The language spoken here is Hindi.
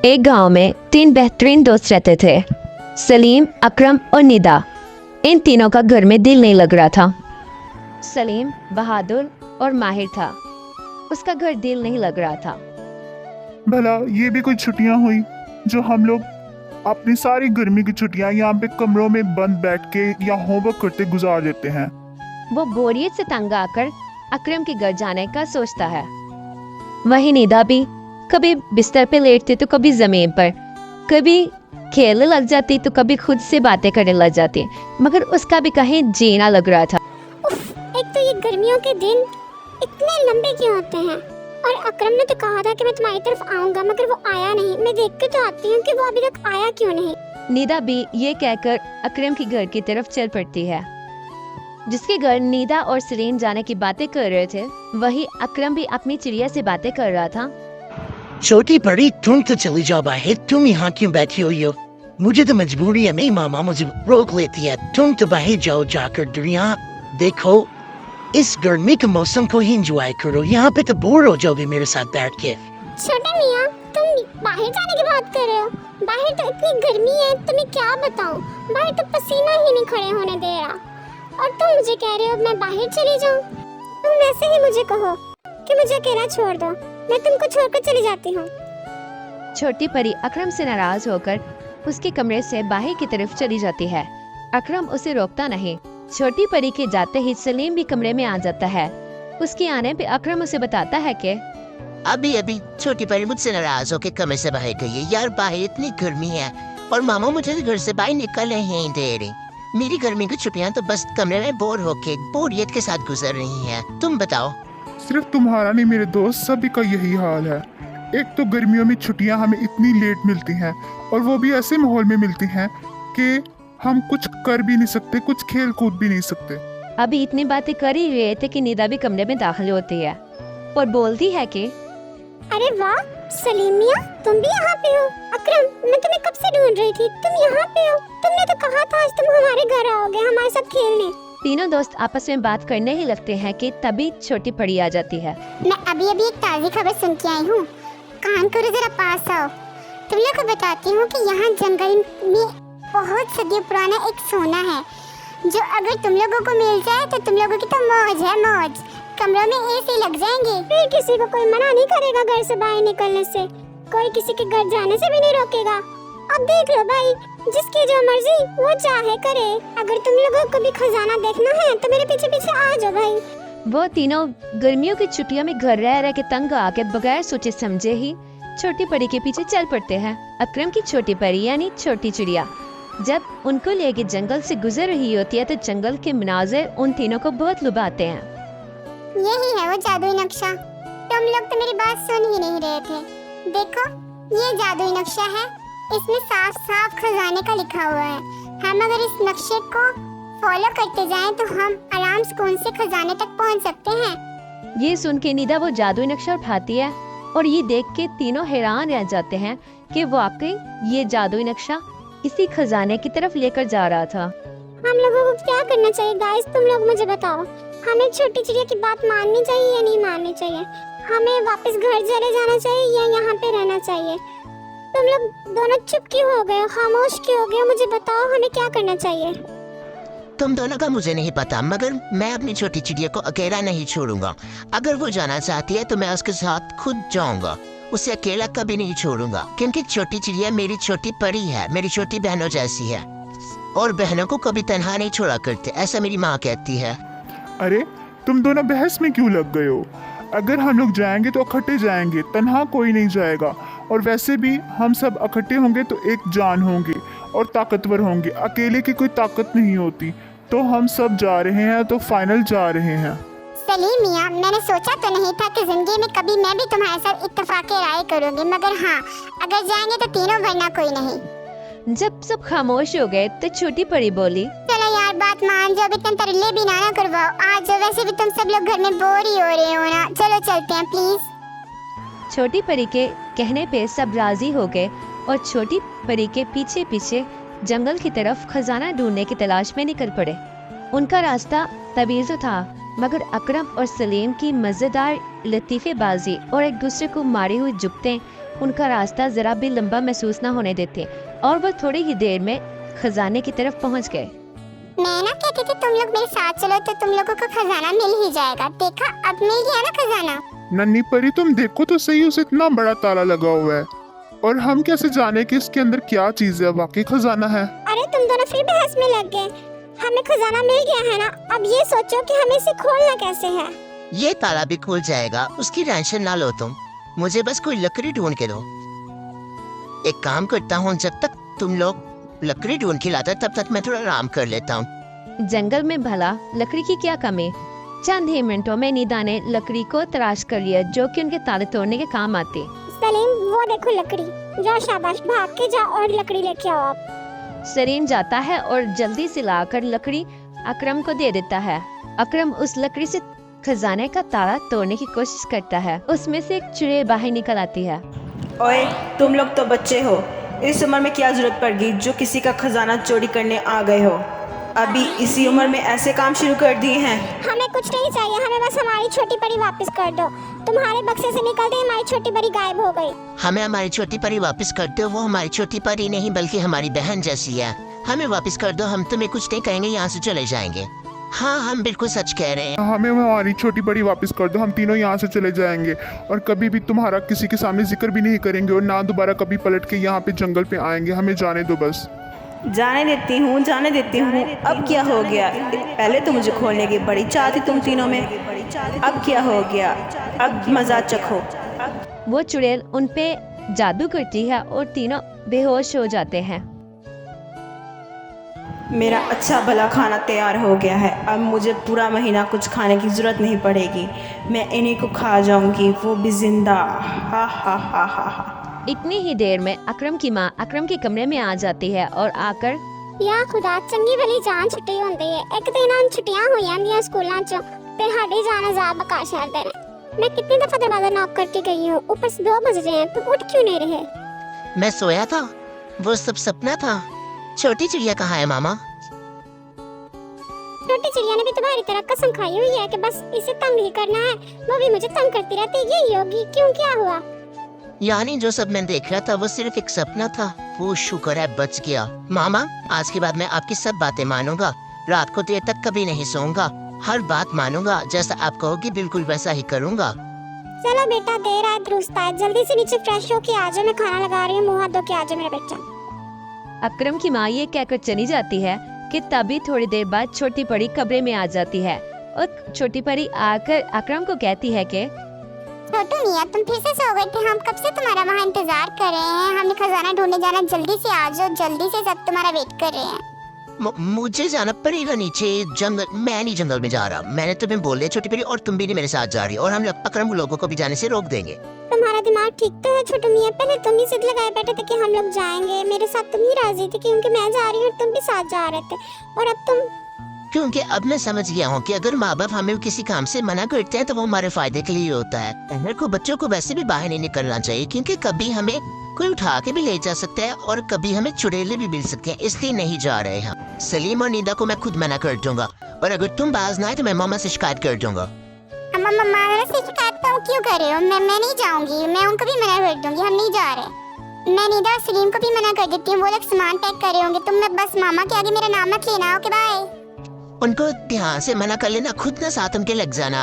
एक गांव में 3 बेहतरीन दोस्त रहते थे, सलीम, अकरम और निदा। इन तीनों का घर में दिल नहीं लग रहा था। सलीम बहादुर और माहिर था, उसका घर दिल नहीं लग रहा था। भला ये भी कोई छुट्टियां हुई जो हम लोग अपनी सारी गर्मी की छुट्टियां यहाँ पे कमरों में बंद बैठ के या होमवर्क करते गुजार देते हैं। वो बोरियत से तंग आकर अकरम के घर जाने का सोचता है। वही निदा भी कभी बिस्तर पे लेटती तो कभी जमीन पर, कभी खेलने लग जाती तो कभी खुद से बातें करने लग जाती, मगर उसका भी कहीं जीना लग रहा था। एक तो ये गर्मियों के दिन इतने लंबे क्यों होते हैं। और अकरम ने तो कहा था कि मैं तुम्हारी तरफ आऊंगा, मगर वो आया नहीं। मैं देख के तो आती हूँ कि वो अभी तक आया क्यों नहीं। निदा भी ये कहकर अकरम के घर की तरफ चल पड़ती है। जिसके घर निदा और सलीम जाने की बातें कर रहे थे, वही अकरम भी अपनी चिड़िया से बातें कर रहा था। छोटी परी, तुम तो चली जाओ बाहर। तुम यहाँ क्यों बैठी हुई हो? मुझे तो मजबूरी है, मेरी मामा मुझे रोक लेती है। तुम तो बाहर जाओ, जाकर दुनिया देखो। इस गर्मी के मौसम को ही एंजॉय करो। यहाँ पे तो बोर हो जाओगे मेरे साथ बैठ के। छोटे मियाँ, तुम बाहर जाने की बात कर रहे हो? बाहर तो इतनी गर्मी है, तुम्हें क्या बताऊँ। बाहर तो पसीना ही नहीं खड़े होने दे रहा, और तुम मुझे कह रहे हो मैं बाहर चली जाऊँ। तुम वैसे ही मुझे कहो कि मुझे अकेला छोड़ दो, मैं तुमको छोड़कर चली जाती हूँ। छोटी परी अकरम से नाराज होकर उसके कमरे से बाहर की तरफ चली जाती है। अकरम उसे रोकता नहीं। छोटी परी के जाते ही सलीम भी कमरे में आ जाता है। उसके आने पे अकरम उसे बताता है कि अभी अभी छोटी परी मुझसे नाराज होकर कमरे से बाहर गई है। यार बाहर इतनी गर्मी है और मामा मुझे घर से बाहर निकलने ही नहीं दे रही। मेरी गर्मी की छुट्टियां तो बस कमरे में बोर होके बोरियत के साथ गुजर रही हैं। तुम बताओ। सिर्फ तुम्हारा नहीं मेरे दोस्त, सभी का यही हाल है। एक तो गर्मियों में छुट्टियां हमें इतनी लेट मिलती हैं, और वो भी ऐसे माहौल में मिलती हैं कि हम कुछ कर भी नहीं सकते, कुछ खेल कूद भी नहीं सकते। अभी इतनी बातें कर ही रहे थे कि निदा भी कमरे में दाखिल होती है और बोलती है कि अरे वाह सलीम मियाँ, तुम भी यहाँ पे हो। अकरम, मैं तुम्हें कब से ढूंढ रही थी, तुम यहाँ पे हो। तुमने तो कहा था आज तुम हमारे घर आओगे हमारे साथ खेलने। तीनों दोस्त आपस में बात करने ही लगते हैं कि तभी छोटी परी आ जाती है। मैं अभी अभी एक ताज़ी खबर सुन के आई हूँ, कान करो जरा पास आओ। तुम लोग को बताती हूँ कि यहाँ जंगल में बहुत सदियों पुराना एक सोना है, जो अगर तुम लोगों को मिल जाए तो तुम लोगों की तो मौज है मौज। कमरों में एसी लग जाएंगे, फिर किसी को कोई मना नहीं करेगा घर से बाहर निकलने से, कोई किसी के घर जाने से भी नहीं रोकेगा। अब देख लो भाई, जिसकी जो मर्जी वो चाहे करे। अगर तुम लोगों को भी खजाना देखना है तो मेरे पीछे पीछे आ जाओ भाई। वो तीनों गर्मियों की छुट्टियों में घर रह के तंग आके बगैर सोचे समझे ही छोटी परी के पीछे चल पड़ते हैं। अकरम की छोटी परी यानी छोटी चिड़िया जब उनको लेके जंगल से गुजर रही होती है तो जंगल के मनाज़र उन तीनों को बहुत लुभाते हैं। यही है वो जादुई नक्शा। तुम लोग तो मेरी बात सुन ही नहीं रहे थे। देखो, ये जादुई नक्शा है, इसमें साफ साफ खजाने का लिखा हुआ है। हम अगर इस नक्शे को फॉलो करते जाएं तो हम आराम सुकून से खजाने तक पहुंच सकते हैं। ये सुन के निदा वो जादुई नक्शा उठाती है और ये देख के तीनों हैरान रह जाते हैं कि वाकई ये जादुई नक्शा इसी खजाने की तरफ लेकर जा रहा था। हम लोगों को क्या करना चाहिए गाइस, तुम लोग मुझे बताओ। हमें छोटी चिड़िया की बात माननी चाहिए या नहीं माननी चाहिए? हमें वापस घर चले जाना चाहिए या यहाँ पे रहना चाहिए? तुम लोग दोनों चुप क्यों हो गए, खामोश क्यों हो गए? मुझे बताओ, हमें क्या करना चाहिए? तुम दोनों का मुझे नहीं पता, मगर मैं अपनी छोटी चिड़िया को अकेला नहीं छोड़ूंगा। अगर वो जाना चाहती है तो मैं उसके साथ खुद जाऊंगा। उसे अकेला कभी नहीं छोड़ूंगा, क्योंकि छोटी चिड़िया मेरी छोटी परी है, मेरी छोटी बहनों जैसी है, और बहनों को कभी तन्हा नहीं छोड़ा करते, ऐसा मेरी माँ कहती है। अरे तुम दोनों बहस में क्यों लग गए हो? अगर हम लोग जाएंगे तो इकट्ठे जाएंगे, तन्हा कोई नहीं जाएगा। और वैसे भी हम सब इकट्ठे होंगे तो एक जान होंगे और ताकतवर होंगे। अकेले की कोई ताकत नहीं होती। तो हम सब जा रहे हैं तो फाइनल जा रहे हैं। सलीम मियाँ, मैंने सोचा तो नहीं था कि जिंदगी में कभी मैं भी तुम्हारे साथ इत्तेफाके राय करूंगी, मगर हाँ, अगर जाएंगे तो तीनों, वरना कोई नहीं। जब सब खामोश हो गए तो छोटी परी बोली, चलो यार, बात मान जाओ, इतने तरले भी ना करवाओ। आज जो वैसे भी तुम सब लोग घर में बोर ही हो रहे हो ना, चलो चलते हैं प्लीज। छोटी परी के कहने पे सब राजी हो गए और छोटी परी के पीछे पीछे जंगल की तरफ खजाना ढूंढने की तलाश में निकल पड़े। उनका रास्ता तवीज़ था, मगर अकरम और सलीम की मज़ेदार लतीफ़ेबाजी और एक दूसरे को मारी हुई जुगतें उनका रास्ता ज़रा भी लंबा महसूस न होने देते और वह थोड़ी ही देर में खजाने की तरफ पहुंच गए। मैं ना कहती थी तुम लोग मेरे साथ चलो तो तुम लोगों को खजाना मिल ही जाएगा। देखा, अब मिल गया ना खजाना। नन्ही परी, तुम देखो तो सही, उसे इतना बड़ा ताला लगा हुआ है और हम कैसे जाने कि इसके अंदर क्या चीज है? वाकई खजाना है? अरे तुम दोनों फिर बहस में लग गए। हमें खजाना मिल गया है ना, अब ये सोचो कि हमें इसे खोलना कैसे है। ये ताला भी खुल जाएगा, उसकी टेंशन ना लो तुम। मुझे बस कोई लकड़ी ढूंढ के दो। एक काम करता हूँ, जब तक तुम लोग लकड़ी ढूंढ के लाते तब तक मैं थोड़ा आराम कर लेता हूँ। जंगल में भला लकड़ी की क्या कमी? चंद ही मिनटों में निदा ने लकड़ी को तराश कर लिया जो कि उनके ताले तोड़ने के काम आती। सलीम, वो देखो लकड़ी। जाओ, शाबाश, भाग के जाओ और लकड़ी लेके आओ आप। सलीम जाता है और जल्दी से लाकर लकड़ी अकरम को दे देता है। अकरम उस लकड़ी से खजाने का ताला तोड़ने की कोशिश करता है। उसमें से एक चुड़ैल बाहर निकल आती है। ओए, तुम लोग तो बच्चे हो, इस उम्र में क्या जरूरत पड़ गई जो किसी का खजाना चोरी करने आ गए हो? अभी इसी उम्र में ऐसे काम शुरू कर दिए हैं। हमें कुछ नहीं चाहिए, हमें बस हमारी छोटी परी वापस कर दो। तुम्हारे बक्से से निकलते ही हमारी छोटी परी गायब हो गई। हमें हमारी छोटी परी वापस कर दो। वो हमारी छोटी परी नहीं बल्कि हमारी बहन जैसी है। हमें वापस कर दो, हम तुम्हें कुछ नहीं कहेंगे, यहाँ से चले जाएंगे। हाँ, हम बिल्कुल सच कह रहे हैं। हमें हमारी छोटी बड़ी वापस कर दो, हम तीनों यहाँ से चले जाएंगे और कभी भी तुम्हारा किसी के सामने जिक्र भी नहीं करेंगे और ना दोबारा कभी पलट के यहाँ पे जंगल पे आएंगे। हमें जाने दो बस। जाने देती हूँ, जाने देती हूँ। अब क्या हो गया? पहले तो मुझे खोलने की बड़ी चाह थी तुम तीनों में, अब क्या हो गया? अब मजा चखो। वो चुड़ैल उन पे जादू करती है और तीनों बेहोश हो जाते हैं। मेरा अच्छा भला खाना तैयार हो गया है, अब मुझे पूरा महीना कुछ खाने की ज़रूरत नहीं पड़ेगी। मैं इन्हीं को खा जाऊंगी, वो भी जिंदा। हा हा हा हा हा। इतनी ही देर में अकरम की माँ अकरम के कमरे में आ जाती है और आकर, या खुदा, चंगी भली जान छुट्टी होंदी है। एक दिन हम छुट्टियां हो जांदियां स्कूलों चों ते साडी जान आजाद बका छड्डदे ने। मैं कितनी दफा दरवाजा नॉक करके गई हूँ, ऊपर से 2 बज रहे हैं, तुम उठ क्यों नहीं रहे? मैं सोया था, वो सब सपना था। छोटी चिड़िया कहाँ है मामा? छोटी चिड़िया ने भी तुम्हारी तरह कसम खाई हुई है कि बस इसे तंग ही करना है। वो भी मुझे तंग करती रहती है, यही होगी। क्यों, क्या हुआ? यानी जो सब मैं देख रहा था वो सिर्फ एक सपना था। वो शुक्र है बच गया। मामा, आज के बाद मैं आपकी सब बातें मानूंगा। रात को देर तक कभी नहीं सोऊंगा, हर बात मानूंगा। जैसा आप कहोगी बिल्कुल वैसा ही करूंगा। चलो बेटा, देर आए दुरुस्त आए। जल्दी से नीचे फ्रेश हो के आ जाओ, मैं खाना लगा रही हूँ। मुँह हाथ धो के आ जाओ मेरा बेटा। अकरम की माँ ये कहकर चली जाती है कि तभी थोड़ी देर बाद छोटी परी कमरे में आ जाती है और छोटी परी आकर अकरम को कहती है कि छोटू मियाँ, तुम फिर से सो गए थे। हम कब से तुम्हारा वहाँ इंतजार कर रहे हैं। हमने खजाना ढूंढने जाना, जल्दी से आ जाओ, जल्दी से, सब तुम्हारा वेट कर रहे हैं। मुझे जाना पड़ेगा नीचे जंगल। मैं नहीं जंगल में जा रहा, मैंने तुम्हें बोल दिया छोटी परी, और तुम भी नहीं मेरे साथ जा रही। और हम अकरम लोगों को भी जाने से रोक देंगे। तुम्हारा दिमाग ठीक तो है छोटू मियाँ? पहले तुम ही जिद लगाए बैठे थे कि हम लोग जाएंगे। मेरे साथ तुम ही राजी थे क्योंकि मैं जा रही हूँ और तुम भी साथ जा रहे थे। और अब तुम, क्योंकि अब मैं समझ गया हूँ कि अगर माँ बाप हमें किसी काम से मना करते हैं तो वो हमारे फायदे के लिए होता है। मेरे को बच्चों को वैसे भी बाहर नहीं निकलना चाहिए, क्योंकि कभी हमें कोई उठा के भी ले जा सकता है और कभी हमें चुड़ैलें भी मिल सकते हैं। इसलिए नहीं जा रहे हैं। सलीम और निदा को मैं खुद मना कर दूंगा, और अगर तुम बाज ना आए तो मैं मामा से शिकायत कर दूंगा। मामा से शिकायत क्यों कर रहे हो? मैं नहीं जाऊंगी, मैं उनको भी मना कर दूंगी। हम नहीं जा रहे। मैं निदा और सलीम को भी मना कर देती हूँ, वो लोग सामान पैक कर रहे होंगे। तुम मैं बस मामा के आगे मेरा नाम मत लेना। Okay bye. उनको ध्यान से मना कर लेना, खुद ना साथ उनके लग जाना।